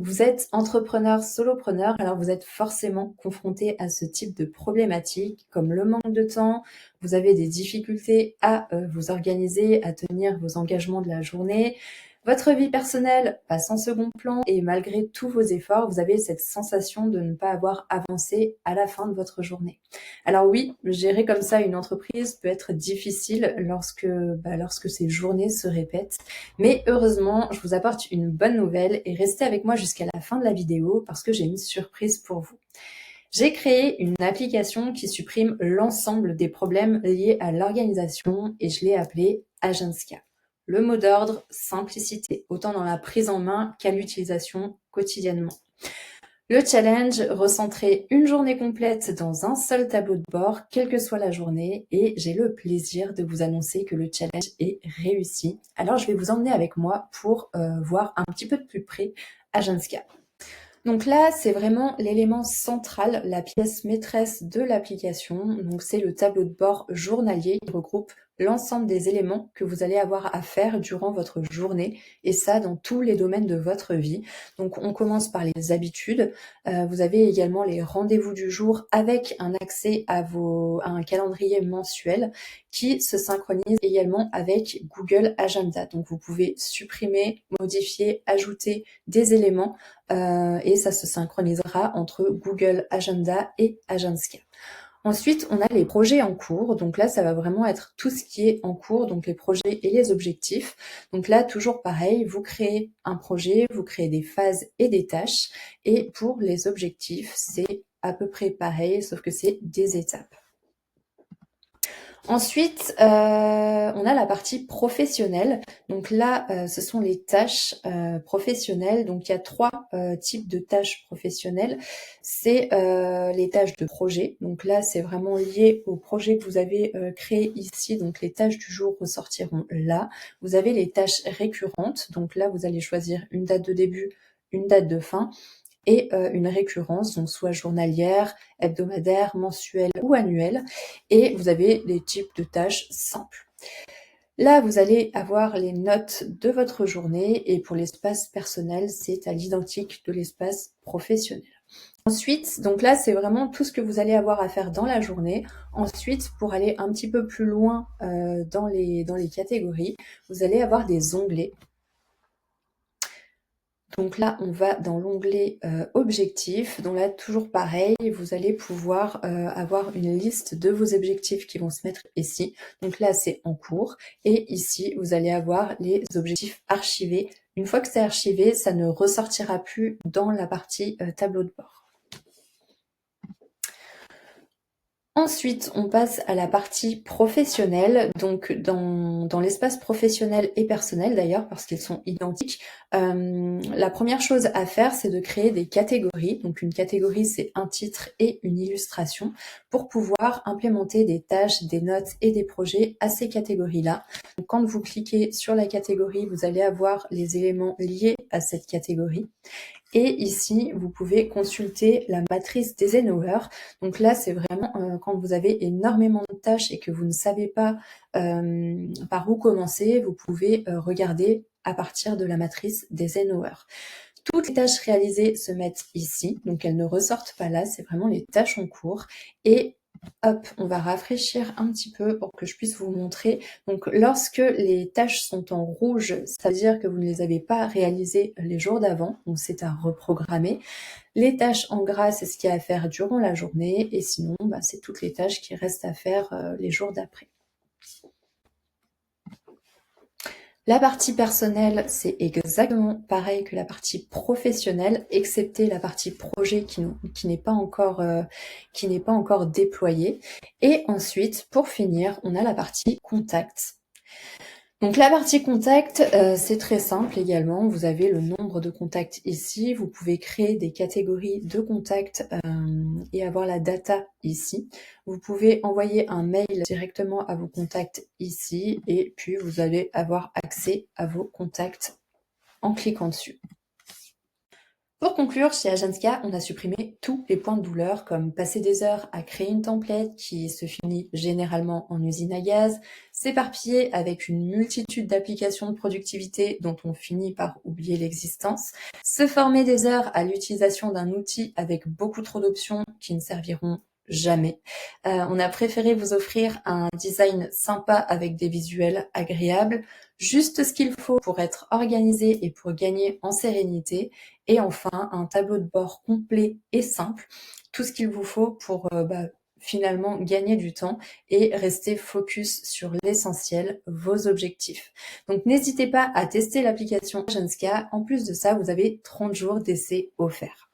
Vous êtes entrepreneur, solopreneur, alors vous êtes forcément confronté à ce type de problématiques comme le manque de temps, vous avez des difficultés à vous organiser, à tenir vos engagements de la journée. Votre vie personnelle passe en second plan et malgré tous vos efforts, vous avez cette sensation de ne pas avoir avancé à la fin de votre journée. Alors oui, gérer comme ça une entreprise peut être difficile lorsque ces journées se répètent. Mais heureusement, je vous apporte une bonne nouvelle et restez avec moi jusqu'à la fin de la vidéo parce que j'ai une surprise pour vous. J'ai créé une application qui supprime l'ensemble des problèmes liés à l'organisation et je l'ai appelée Agenska. Le mot d'ordre, simplicité, autant dans la prise en main qu'à l'utilisation quotidiennement. Le challenge, recentrer une journée complète dans un seul tableau de bord, quelle que soit la journée, et j'ai le plaisir de vous annoncer que le challenge est réussi. Alors je vais vous emmener avec moi pour voir un petit peu de plus près Agenska. Donc là, c'est vraiment l'élément central, la pièce maîtresse de l'application. Donc c'est le tableau de bord journalier qui regroupe l'ensemble des éléments que vous allez avoir à faire durant votre journée et ça dans tous les domaines de votre vie. Donc on commence par les habitudes. Vous avez également les rendez-vous du jour avec un accès à un calendrier mensuel qui se synchronise également avec Google Agenda. Donc vous pouvez supprimer, modifier, ajouter des éléments et ça se synchronisera entre Google Agenda et Agenska. Ensuite, on a les projets en cours. Donc là, ça va vraiment être tout ce qui est en cours, donc les projets et les objectifs. Donc là, toujours pareil, vous créez un projet, vous créez des phases et des tâches. Et pour les objectifs, c'est à peu près pareil, sauf que c'est des étapes. Ensuite, on a la partie professionnelle. Donc là, ce sont les tâches professionnelles. Donc il y a trois types de tâches professionnelles. C'est les tâches de projet. Donc là, c'est vraiment lié au projet que vous avez créé ici. Donc les tâches du jour ressortiront là. Vous avez les tâches récurrentes. Donc là, vous allez choisir une date de début, une date de fin et une récurrence, donc soit journalière, hebdomadaire, mensuelle ou annuelle. Et vous avez des types de tâches simples. Là, vous allez avoir les notes de votre journée et pour l'espace personnel, c'est à l'identique de l'espace professionnel. Ensuite, donc là, c'est vraiment tout ce que vous allez avoir à faire dans la journée. Ensuite, pour aller un petit peu plus loin dans les catégories, vous allez avoir des onglets. Donc là, on va dans l'onglet objectifs. Donc là, toujours pareil, vous allez pouvoir avoir une liste de vos objectifs qui vont se mettre ici. Donc là, c'est en cours. Et ici, vous allez avoir les objectifs archivés. Une fois que c'est archivé, ça ne ressortira plus dans la partie tableau de bord. Ensuite, on passe à la partie professionnelle, donc dans l'espace professionnel et personnel d'ailleurs, parce qu'ils sont identiques. La première chose à faire, c'est de créer des catégories. Donc une catégorie, c'est un titre et une illustration, pour pouvoir implémenter des tâches, des notes et des projets à ces catégories-là. Donc, quand vous cliquez sur la catégorie, vous allez avoir les éléments liés à cette catégorie. Et ici, vous pouvez consulter la matrice d'Eisenhower. Donc là, c'est vraiment quand vous avez énormément de tâches et que vous ne savez pas par où commencer, vous pouvez regarder à partir de la matrice d'Eisenhower. Toutes les tâches réalisées se mettent ici, donc elles ne ressortent pas là, c'est vraiment les tâches en cours. Et hop, on va rafraîchir un petit peu pour que je puisse vous montrer. Donc lorsque les tâches sont en rouge, ça veut dire que vous ne les avez pas réalisées les jours d'avant, donc c'est à reprogrammer. Les tâches en gras, c'est ce qu'il y a à faire durant la journée, et sinon, c'est toutes les tâches qui restent à faire les jours d'après. La partie personnelle, c'est exactement pareil que la partie professionnelle, excepté la partie projet qui n'est pas encore déployée. Et ensuite, pour finir, on a la partie contact. Donc la partie contact, c'est très simple également. Vous avez le nombre de contacts ici. Vous pouvez créer des catégories de contacts et avoir la data ici. Vous pouvez envoyer un mail directement à vos contacts ici et puis vous allez avoir accès à vos contacts en cliquant dessus. Pour Pour conclure, chez Agenska, on a supprimé tous les points de douleur comme passer des heures à créer une template qui se finit généralement en usine à gaz, s'éparpiller avec une multitude d'applications de productivité dont on finit par oublier l'existence, se former des heures à l'utilisation d'un outil avec beaucoup trop d'options qui ne serviront jamais. On a préféré vous offrir un design sympa avec des visuels agréables, juste ce qu'il faut pour être organisé et pour gagner en sérénité. Et enfin, un tableau de bord complet et simple, tout ce qu'il vous faut pour finalement gagner du temps et rester focus sur l'essentiel, vos objectifs. Donc n'hésitez pas à tester l'application Agenska. En plus de ça, vous avez 30 jours d'essai offerts.